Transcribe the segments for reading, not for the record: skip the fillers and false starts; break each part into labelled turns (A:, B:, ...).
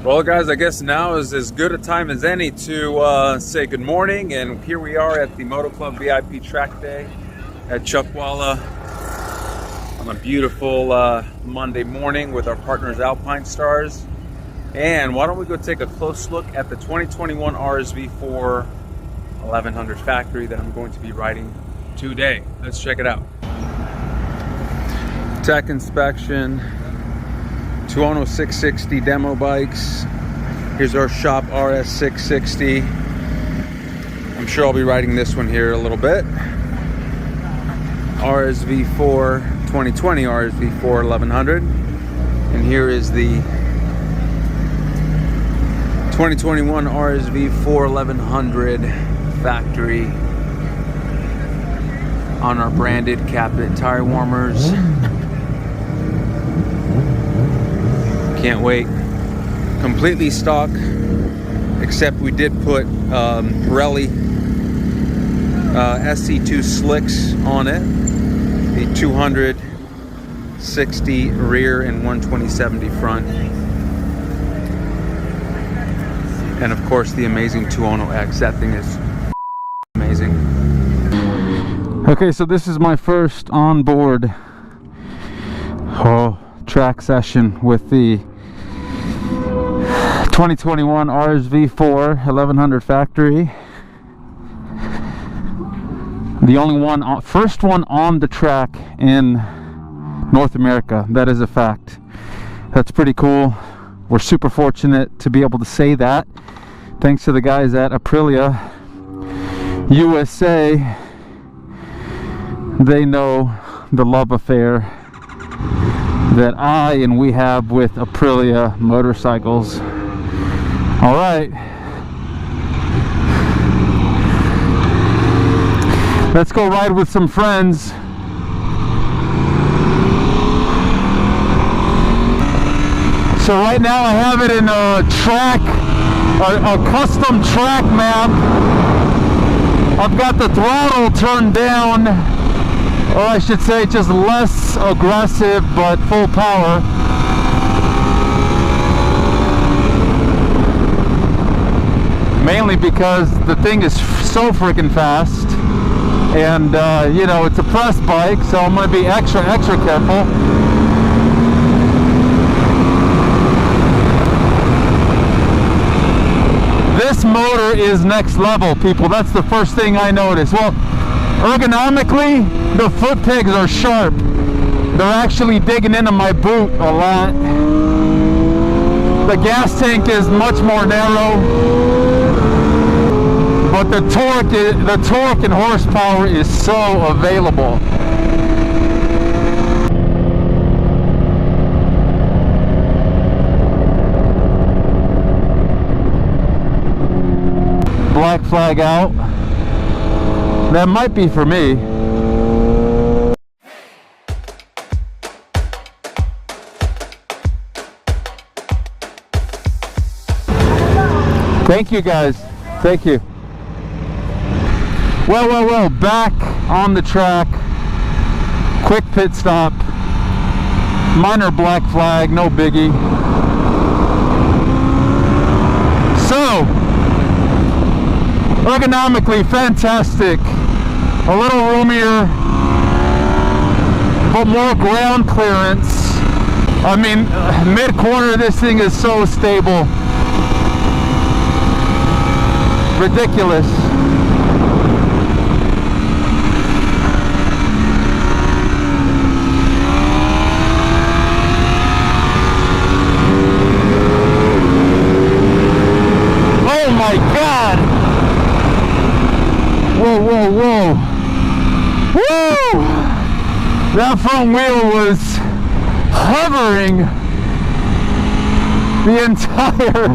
A: Well guys, I guess now is as good a time as any to say good morning, and here we are at the MotoClubVIP Track Day at Chuckwalla on a beautiful Monday morning with our partners Alpine Stars. And why don't we go take a close look at the 2021 RSV4 1100 Factory that I'm going to be riding today. Let's check it out. Tech inspection. 660 demo bikes. Here's our shop RS660. I'm sure I'll be riding this one here a little bit. RSV4 2020 RSV4 1100. And here is the 2021 RSV4 1100 Factory on our branded Capit tire warmers. Can't wait. Completely stock, except we did put Pirelli SC2 slicks on it. The 260 rear and 120/70 front. And of course the amazing 210X. That thing is amazing. Okay, so this is my first on-board track session with the 2021 RSV4 1100 Factory. The only one, first one on the track in North America. That is a fact. That's pretty cool. We're super fortunate to be able to say that. Thanks to the guys at Aprilia USA. They know the love affair that I and we have with Aprilia motorcycles. All right, let's go ride with some friends. So right now I have it in a track, a custom track map. I've got the throttle turned down, or I should say just less aggressive but full power. Mainly because the thing is so freaking fast, and you know, it's a press bike, so I'm going to be extra careful. This motor is next level, people. That's the first thing I noticed. Well, ergonomically, the foot pegs are sharp. They're actually digging into my boot a lot. The gas tank is much more narrow, but the torque and horsepower is so available. Black flag out. That might be for me. Thank you guys. Thank you. Well, back on the track. Quick pit stop. Minor black flag, no biggie. So, ergonomically fantastic. A little roomier, but more ground clearance. I mean, mid-corner, this thing is so stable. Ridiculous. Oh my God! Whoa, whoa, whoa! Woo! That front wheel was hovering the entire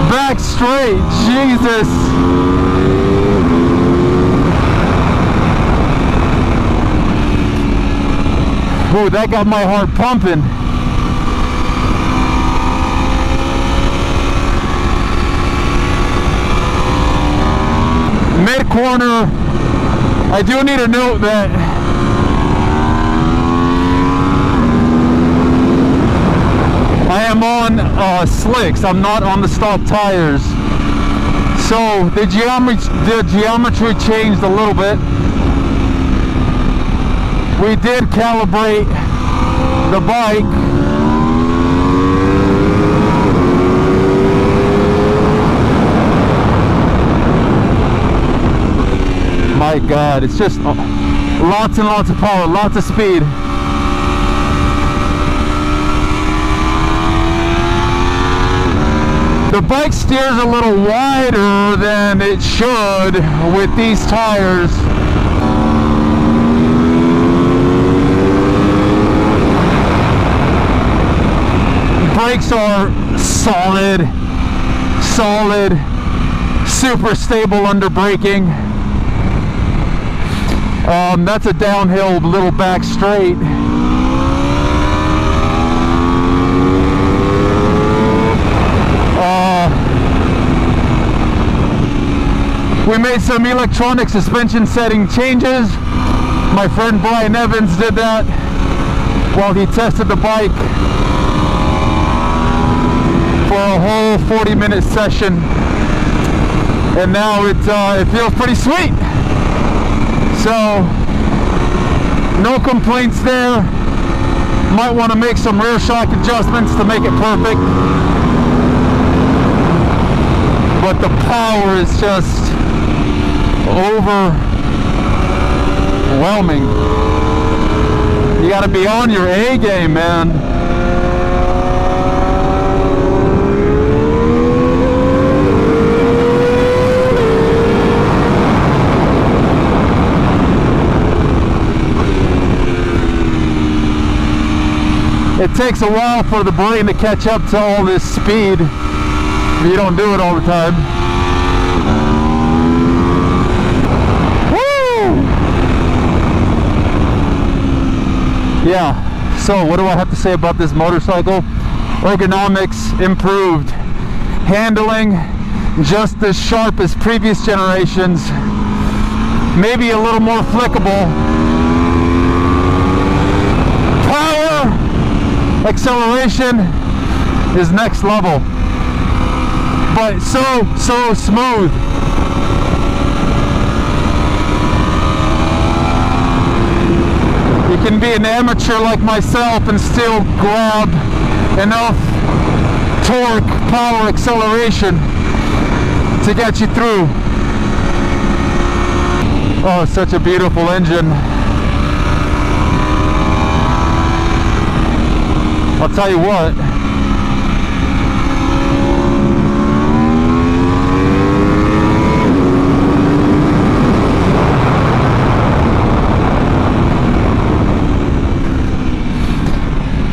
A: back straight. Jesus! Whoa, that got my heart pumping. Mid-corner, I do need to note that I am on
B: slicks. I'm not on the stock tires. So the geometry changed a little bit. We did calibrate the bike. My God, it's just lots and lots of power, lots of speed. The bike steers a little wider than it should with these tires. Brakes are solid, super stable under braking. That's a downhill little back straight. We made some electronic suspension setting changes. My friend Brian Evans did that while he tested the bike for a whole 40-minute session, and now it feels pretty sweet. So no complaints there. Might want to make some rear shock adjustments to make it perfect, but the power is just overwhelming. You got to be on your A game, man. It takes a while for the brain to catch up to all this speed. You don't do it all the time. Woo! Yeah, so what do I have to say about this motorcycle? Ergonomics improved. Handling just as sharp as previous generations. Maybe a little more flickable. Power! Acceleration is next level, but so smooth. You can be an amateur like myself and still grab enough torque, power, acceleration to get you through. Oh, such a beautiful engine. I'll tell you what,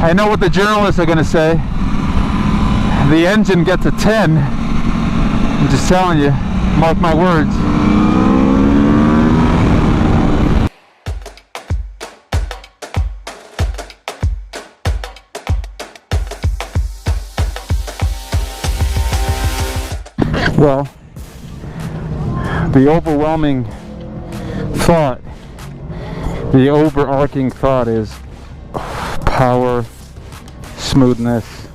B: I know what the journalists are going to say. The engine gets a 10. I'm just telling you, mark my words. Well, the overwhelming thought, the overarching thought is power, smoothness,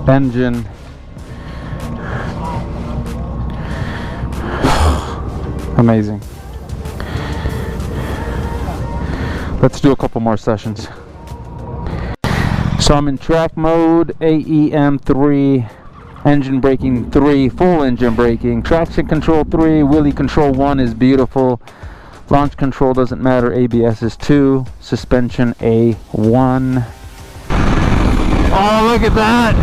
B: engine. Amazing. Let's do a couple more sessions. So I'm in track mode, AEM 3. Engine braking 3, full engine braking, traction control 3, wheelie control 1 is beautiful, launch control doesn't matter, ABS is 2, suspension A1. Oh, look at that!